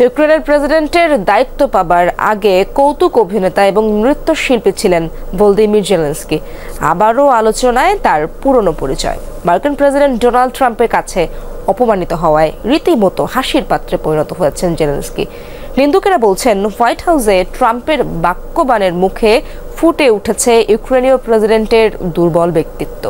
ইউক্রেনের প্রেসিডেন্টের দায়িত্ব পাবার আগে কৌতুক অভিনেতা এবং নৃত্যশিল্পী ছিলেন ভলোদিমির জেলেনস্কি। আবারও আলোচনায় তার পুরনো পরিচয়। মার্কিন প্রেসিডেন্ট ডোনাল্ড ট্রাম্পের কাছে অপমানিত হওয়ায় রীতিমতো হাসির পাত্রে পরিণত হয়েছেন জেলেনস্কি। নিন্দুকেরা বলছেন, হোয়াইট হাউসে ট্রাম্পের বাক্যবাণের মুখে ফুটে উঠেছে ইউক্রেনীয় প্রেসিডেন্টের দুর্বল ব্যক্তিত্ব।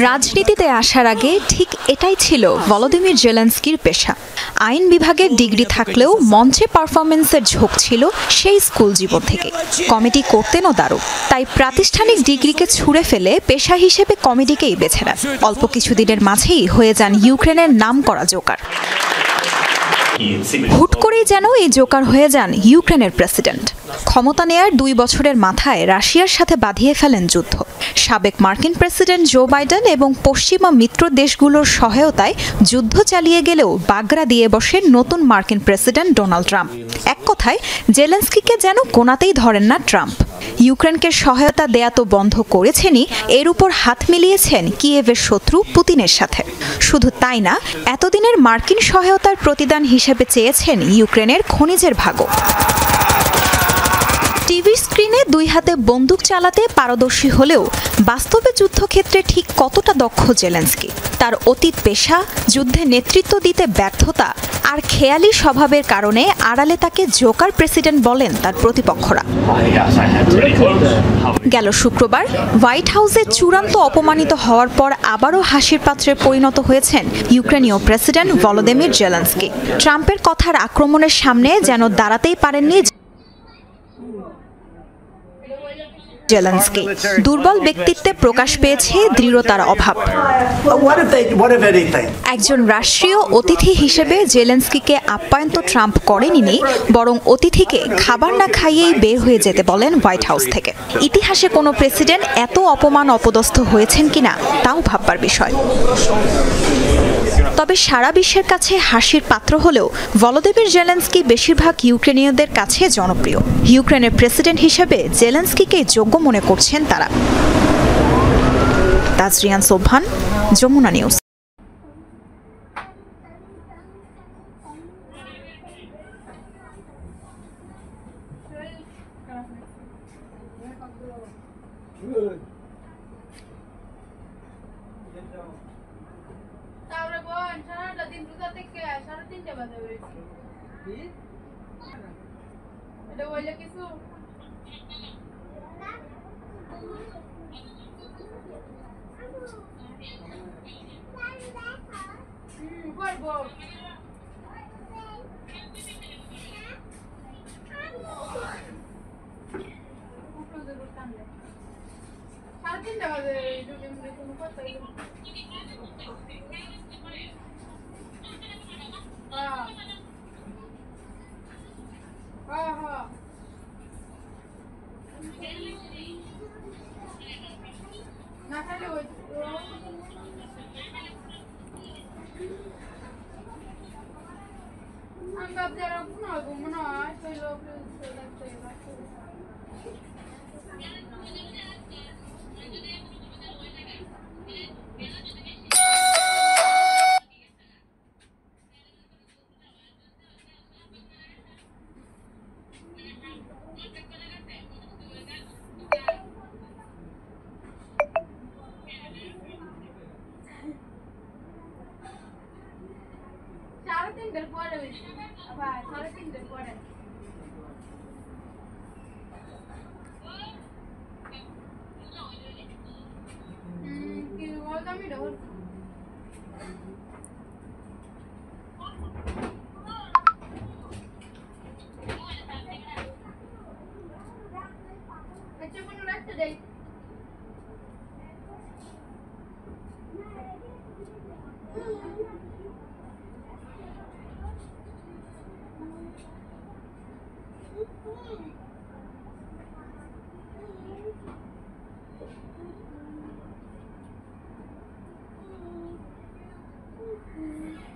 রাজনীতিতে আসার আগে ঠিক এটাই ছিল ভলোদিমির জেলেনস্কির পেশা। আইন বিভাগের ডিগ্রি থাকলেও মঞ্চে পারফরমেন্সের ঝোঁক ছিল সেই স্কুল জীবন থেকে। কমেডি করতেনও দারুণ, তাই প্রাতিষ্ঠানিক ডিগ্রিকে ছুঁড়ে ফেলে পেশা হিসেবে কমেডিকেই বেছে নেন। অল্প কিছুদিনের মাঝেই হয়ে যান ইউক্রেনের নামকরা জোকার। হুট করেই যেন এই জোকার হয়ে যান ইউক্রেনের প্রেসিডেন্ট। ক্ষমতা নেয়ার 2 বছরের মাথায় রাশিয়ার সাথে বাঁধিয়ে ফেলেন যুদ্ধ। সাবেক মার্কিন প্রেসিডেন্ট জো বাইডেন এবং পশ্চিমা মিত্র দেশগুলোর সহায়তায় যুদ্ধ চালিয়ে গেলেও বাগড়া দিয়ে বসেন নতুন মার্কিন প্রেসিডেন্ট ডোনাল্ড ট্রাম্প। এক কথায় জেলেনস্কিকে যেন কোনাতেই ধরেন না ট্রাম্প। ইউক্রেনকে সহায়তা দেয়া তো বন্ধ করেছেনই, এর উপর হাত মিলিয়েছেন কিয়েভের শত্রু পুতিনের সাথে। শুধু তাই না, এতদিনের মার্কিন সহায়তার প্রতিদান হিসেবে চেয়েছেন ইউক্রেনের খনিজের ভাগও। টিভি স্ক্রিনে 2 হাতে বন্দুক চালাতে পারদর্শী হলেও বাস্তবে যুদ্ধক্ষেত্রে ঠিক কতটা দক্ষ জেলেনস্কি? তার অতীত পেশা, যুদ্ধে নেতৃত্ব দিতে ব্যর্থতা আর খেয়ালি স্বভাবের কারণে আড়ালে তাকে জোকার প্রেসিডেন্ট বলেন তার প্রতিপক্ষরা। গেল শুক্রবার হোয়াইট হাউসে চূড়ান্ত অপমানিত হওয়ার পর আবারও হাসির পাত্রে পরিণত হয়েছেন ইউক্রেনীয় প্রেসিডেন্ট ভলোদিমির জেলেনস্কি। ট্রাম্পের কথার আক্রমণের সামনে যেন দাঁড়াতেই পারেননি জেলেনস্কি। দুর্বল ব্যক্তিত্বে প্রকাশ পেয়েছে দৃঢ়তার অভাব। একজন রাষ্ট্রীয় অতিথি হিসেবে জেলেনস্কিকে আপ্যায়ন তো ট্রাম্প করেননি, বরং অতিথিকে খাবার না খাইয়েই বের হয়ে যেতে বলেন হোয়াইট হাউস থেকে। ইতিহাসে কোনো প্রেসিডেন্ট এত অপমান অপদস্থ হয়েছেন কিনা তাও ভাববার বিষয়। তবে সারা বিশ্বের কাছে হাসির পাত্র হলেও ভলোদিমির জেলেনস্কি বেশিরভাগ ইউক্রেনীয়দের কাছে জনপ্রিয়। ইউক্রেনের প্রেসিডেন্ট হিসেবে জেলেনস্কিকে যোগ্য মনে করছেন তারা। তাজরিয়ান সোবহান, যমুনা নিউজ। সারাটা দিন রোজা থেকে 3:30 বাজে হয়েছে। এটা বলে কিছু করবো। 3:30 বাজে কোনো কথা না খাইলে ওই আমি ভাবছি আর মনে হয় সেই লোক তিনটের পরে ভাই 3:30 পরে কি বলতাম এটা আচ্ছা কোনো রাখতে দেই Mm-hmm.